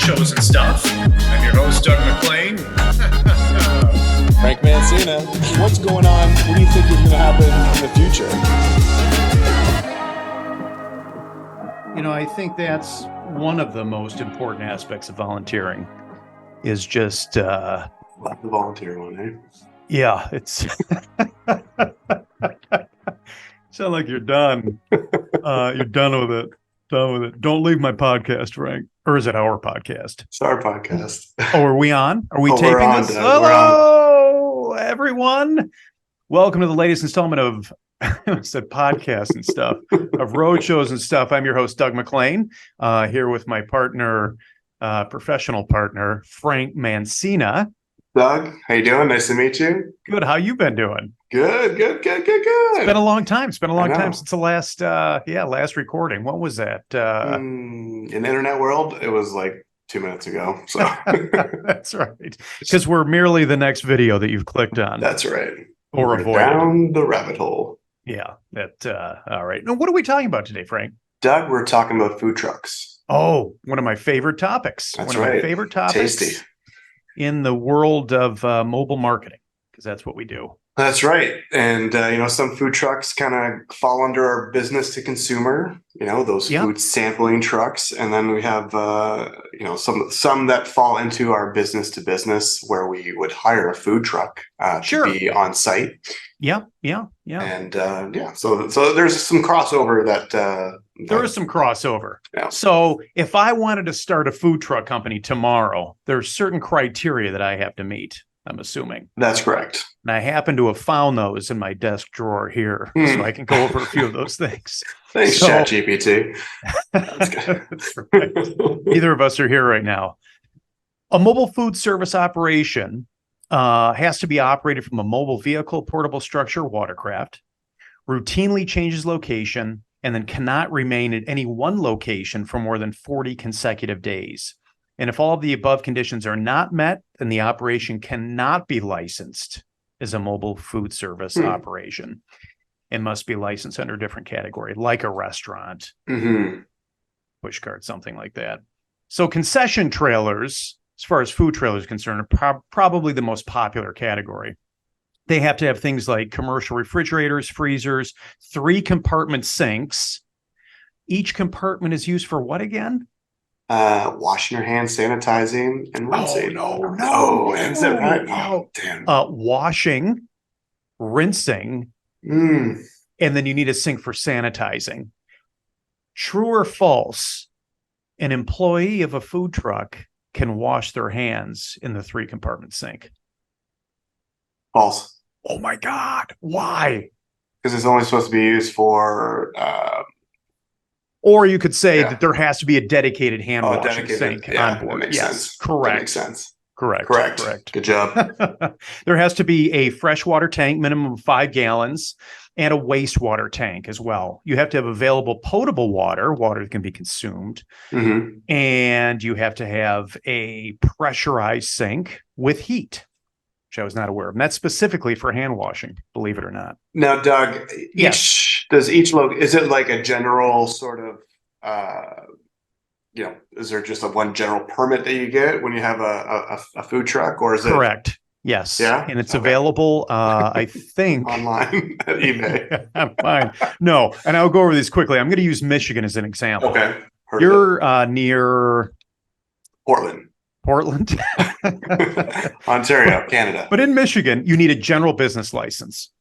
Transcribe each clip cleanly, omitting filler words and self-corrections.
Roadshows and Stuff. I'm your host, Doug McLean. Frank Mancina, what's going on? What do you think is going to happen in the future? You know, I think that's one of the most important aspects of volunteering is just... Love the volunteer one, eh? Yeah, it's... Sound like you're done. You're done with it. Done with it. Don't leave my podcast, Frank. Or is it our podcast? It's our podcast. Oh, are we on? Are we taping we're on, this? Doug. Hello, everyone. Welcome to the latest installment of I said podcast and stuff of Roadshows and Stuff. I'm your host, Doug McLean, here with my partner, professional partner, Frank Mancina. Doug, how you doing? Nice to meet you. Good. How you been doing? Good. It's been a long time. It's been a long time since the last recording. What was that? In the internet world, it was like 2 minutes ago. So That's right. Because we're merely the next video that you've clicked on. That's right. Or We're avoided. Down the rabbit hole. Yeah. All right. Now, what are we talking about today, Frank? Doug, we're talking about food trucks. Oh, one of my favorite topics. That's one of right. my favorite topics. Tasty. In the world of mobile marketing, because that's what we do. That's right. And, some food trucks kind of fall under our business to consumer, those food sampling trucks. And then we have, some that fall into our business to business where we would hire a food truck to be on site. Yeah. And so there's some crossover that there is some crossover. Yeah. So if I wanted to start a food truck company tomorrow, there's certain criteria that I have to meet, I'm assuming. That's correct. And I happen to have found those in my desk drawer here, so I can go over a few of those things. Thanks, ChatGPT. That's good. That's right. Neither of us are here right now. A mobile food service operation has to be operated from a mobile vehicle, portable structure, watercraft, routinely changes location, and then cannot remain at any one location for more than 40 consecutive days. And if all of the above conditions are not met, then the operation cannot be licensed as a mobile food service operation. It must be licensed under a different category, like a restaurant, push cart, something like that. So concession trailers, as far as food trailers are concerned, are probably the most popular category. They have to have things like commercial refrigerators, freezers, 3-compartment sinks. Each compartment is used for what again? Washing your hands, sanitizing, and rinsing. No. Is that right? Oh, damn. Washing, rinsing, and then you need a sink for sanitizing. True or false? An employee of a food truck can wash their hands in the 3-compartment sink. False. Oh my God. Why? Because it's only supposed to be used for... or you could say that there has to be a dedicated hand washing sink on board. That makes sense. Correct. That makes sense. Correct. Good job. There has to be a freshwater tank, minimum of 5 gallons, and a wastewater tank as well. You have to have available potable water that can be consumed. And you have to have a pressurized sink with heat, which I was not aware of. And that's specifically for hand washing, believe it or not. Now, Doug, is it like a general sort of, is there just one general permit that you get when you have a food truck, or is it? Correct. Yes. Yeah. And it's available, I think. Online at eBay. I'm fine. No. And I'll go over these quickly. I'm going to use Michigan as an example. Okay. You're near Portland. Ontario, Canada. But in Michigan, you need a general business license.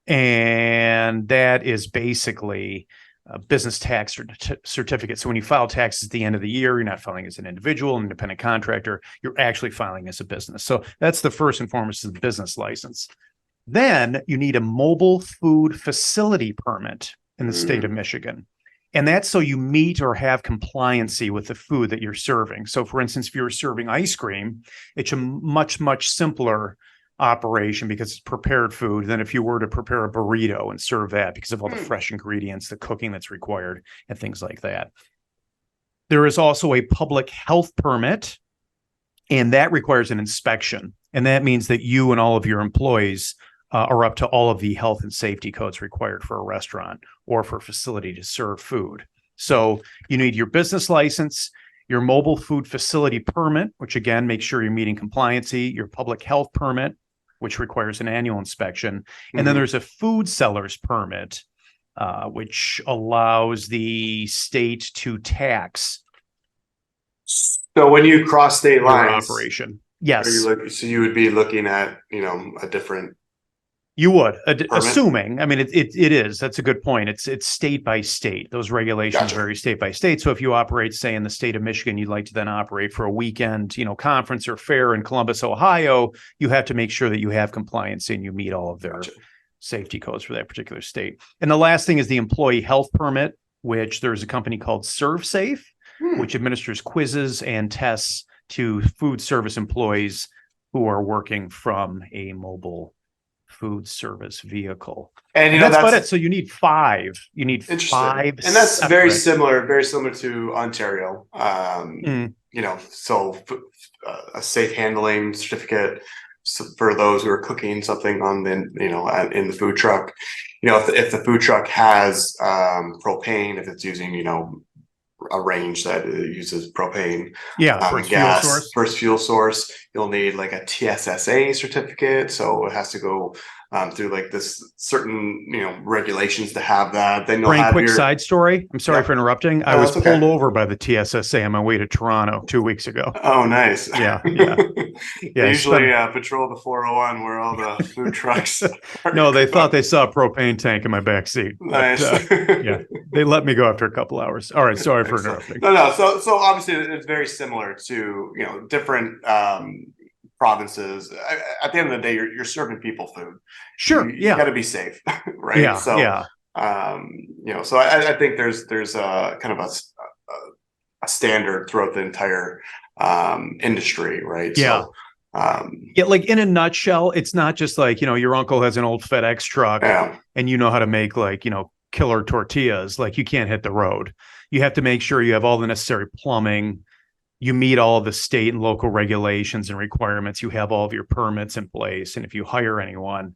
And that is basically a business tax certificate. So when you file taxes at the end of the year, you're not filing as an individual, independent contractor. You're actually filing as a business. So that's the first and foremost, is the business license. Then you need a mobile food facility permit in the state of Michigan. And that's so you meet or have compliancy with the food that you're serving. So for instance, if you're serving ice cream, it's a much, much simpler operation because it's prepared food than if you were to prepare a burrito and serve that, because of all the fresh ingredients, the cooking that's required, and things like that. There is also a public health permit, and that requires an inspection. And that means that you and all of your employees are up to all of the health and safety codes required for a restaurant or for a facility to serve food. So you need your business license, your mobile food facility permit, which again, make sure you're meeting compliancy, your public health permit, which requires an annual inspection. And then there's a food seller's permit, which allows the state to tax So when you cross state your lines, operation. Yes. so you would be looking at, a different You would, permit? assuming. I mean, it is. That's a good point. It's state by state. Those regulations Gotcha. vary state by state. So if you operate, say, in the state of Michigan, you'd like to then operate for a weekend, conference or fair in Columbus, Ohio, you have to make sure that you have compliance and you meet all of their Gotcha. safety codes for that particular state. And the last thing is the employee health permit, which there's a company called ServSafe, which administers quizzes and tests to food service employees who are working from a mobile food service vehicle. And that's about it. So you need five. You need five. And that's separate. very similar to Ontario. So a safe handling certificate for those who are cooking something on in the food truck. If the food truck has propane, if it's using, a range that uses propane, first gas, fuel source. first fuel source, you'll need like a TSSA certificate. So it has to go through like this certain, regulations to have that. Then you'll have quick side story. I'm sorry for interrupting. I was pulled over by the TSSA on my way to Toronto 2 weeks ago. Oh, nice. Yeah. They usually patrol the 401 where all the food trucks. No, they thought they saw a propane tank in my back seat. Nice. They let me go after a couple hours. All right. Sorry for interrupting. No. So obviously it's very similar to, different provinces. At the end of the day, you're serving people food. Sure. You got to be safe, right? Yeah. So, so I think there's a kind of a standard throughout the entire industry, right? Yeah. So, like in a nutshell, it's not just like, your uncle has an old FedEx truck and you know how to make killer tortillas. Like you can't hit the road. You have to make sure you have all the necessary plumbing. You meet all of the state and local regulations and requirements. You have all of your permits in place. And if you hire anyone,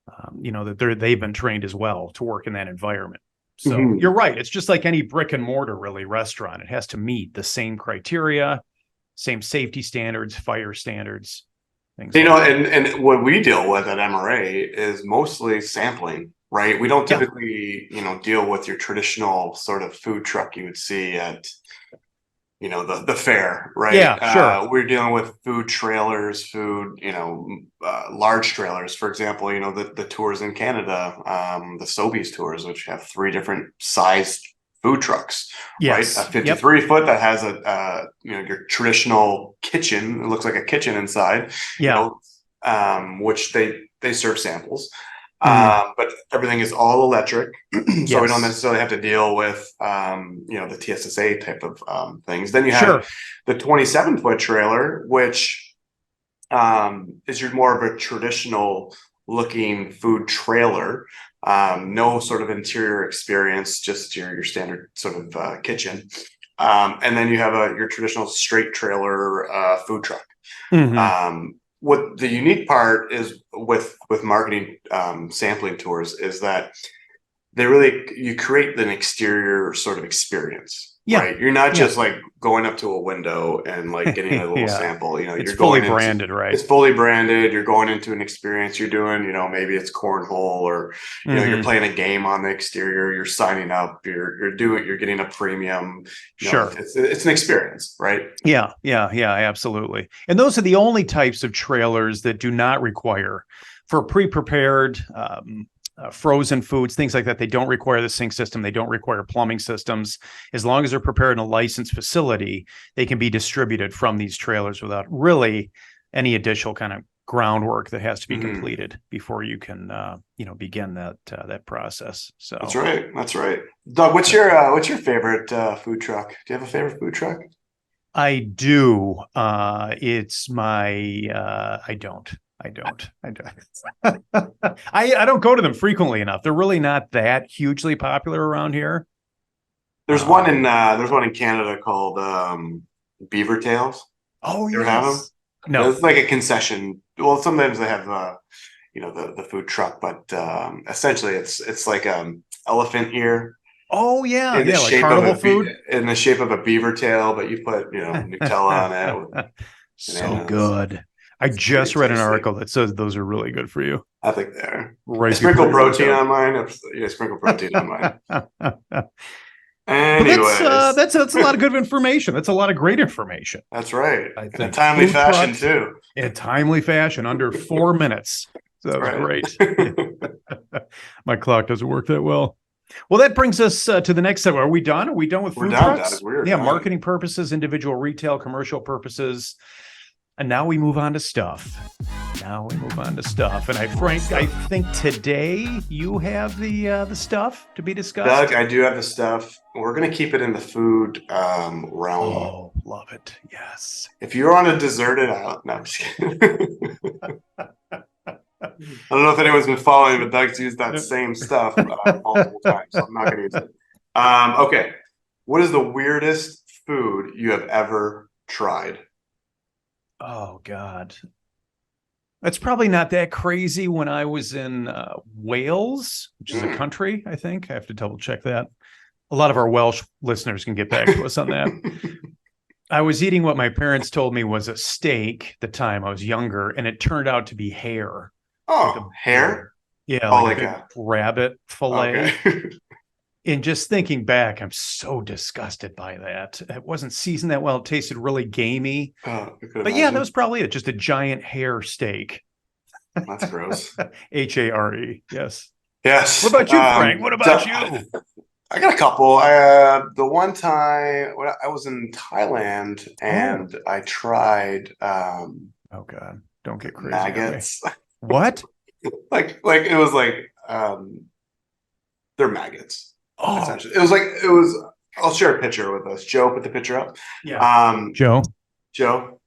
that they've been trained as well to work in that environment. So you're right. It's just like any brick and mortar restaurant. It has to meet the same criteria, same safety standards, fire standards, things. And what we deal with at MRA is mostly sampling, right? We don't typically, deal with your traditional sort of food truck you would see at, the fair, right? Yeah, sure. We're dealing with food trailers, large trailers. For example, the tours in Canada, the Sobeys tours, which have 3 different sized food trucks, right? A 53 foot that has your traditional kitchen. It looks like a kitchen inside, which they serve samples. But everything is all electric, so we don't necessarily have to deal with the TSSA type of things. Then you have the 27-foot trailer, which is more of a traditional looking food trailer, no sort of interior experience, just your standard sort of kitchen. And then you have your traditional straight trailer food truck. What the unique part is with marketing sampling tours is that you create an exterior sort of experience. Right. You're not just like going up to a window and like getting a little sample, it's you're fully going branded, right? It's fully branded. You're going into an experience. You're doing, maybe it's cornhole or, you're playing a game on the exterior. You're signing up. You're getting a premium. It's an experience, right? Yeah, absolutely. And those are the only types of trailers that do not require for pre-prepared, frozen foods, things like that. They don't require the sink system. They don't require plumbing systems. As long as they're prepared in a licensed facility, they can be distributed from these trailers without really any additional kind of groundwork that has to be completed before you can, begin that process. So that's right. Doug, what's your favorite food truck? Do you have a favorite food truck? I do. It's my. I don't. I don't go to them frequently enough. They're really not that hugely popular around here. There's one in Canada called Beaver Tails. Oh, you ever have them? No, it's like a concession. Well, sometimes they have the food truck, but essentially it's like elephant ear. Oh yeah, in the yeah, like shape carnival of food. in the shape of a beaver tail, but you put Nutella on it. With So bananas. good. I It's just pretty read an tasty. article that says those are really good for you. I think they're. Right I sprinkle before you protein work on mine. Yeah, sprinkle protein on mine. out. But Anyways, that's a lot of good information. That's a lot of great information. that's right. I In a think timely food fashion trucks too. in a timely fashion under 4 minutes. So that was great. My clock doesn't work that well. Well, that brings us to the next step. Are we done? Are we done with We're food done, trucks? Doug. We're Yeah, done. marketing purposes, individual retail, commercial purposes. And now we move on to stuff. And I think today you have the stuff to be discussed. Doug, I do have the stuff. We're gonna keep it in the food realm. Oh, love it. Yes. If you're on a deserted island, no, I'm just kidding. I don't know if anyone's been following, but Doug's used that same stuff multiple times, so I'm not gonna use it. Okay. What is the weirdest food you have ever tried? Oh God. That's probably not that crazy. When I was in Wales, which is a country, I think. I have to double check that. A lot of our Welsh listeners can get back to us on that. I was eating what my parents told me was a steak the time I was younger, and it turned out to be hare. Oh, hare? Yeah, like a rabbit fillet. Okay. And just thinking back, I'm so disgusted by that. It wasn't seasoned that well. It tasted really gamey. But yeah, that was probably it. Just a giant hare steak. That's gross. Hare. Yes. Yes. What about you, Frank? What about you? I got a couple. The one time when I was in Thailand and I tried oh God, don't get crazy. Maggots. What? like it was like they're maggots. Oh, essentially. It was I'll share a picture with us. Joe, put the picture up. Yeah. Joe.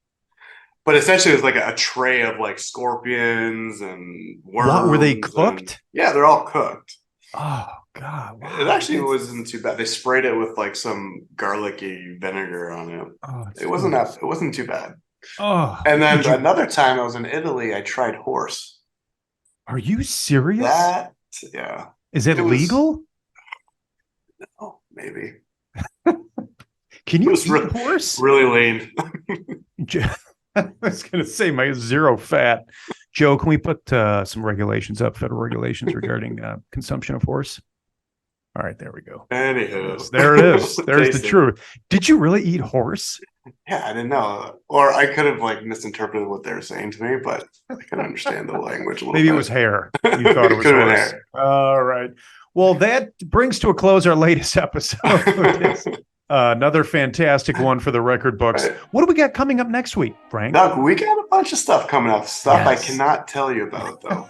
But essentially it was like a tray of like scorpions and worms. What, were they cooked? Yeah, they're all cooked. Oh God. Wow. It actually wasn't too bad. They sprayed it with like some garlicky vinegar on it. Oh, it wasn't too bad. Oh. And then another time I was in Italy, I tried horse. Are you serious? Yeah. Is it legal? No, maybe. Can you eat horse? Really lean. I was going to say my zero fat. Joe, can we put some regulations up, federal regulations regarding consumption of horse? All right, there we go. Anywho. There it is. There's the truth. Did you really eat horse? Yeah, I didn't know. Or I could have like misinterpreted what they were saying to me, but I can understand the language a little Maybe bit. It was hair. You thought it was horse. All right. Well, that brings to a close our latest episode. Another fantastic one for the record books. Right. What do we got coming up next week, Frank? Doug, we got a bunch of stuff coming up. Yes. I cannot tell you about, though.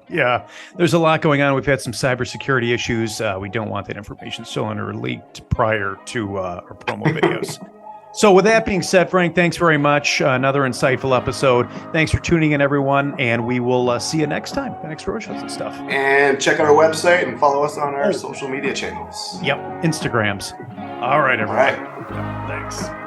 Yeah, there's a lot going on. We've had some cybersecurity issues. We don't want that information stolen or leaked prior to our promo videos. So with that being said, Frank, thanks very much. Another insightful episode. Thanks for tuning in, everyone, and we will see you next time. The next Roadshows and Stuff. And check out our website and follow us on our social media channels. Yep, Instagrams. All right, everyone. All right. Thanks.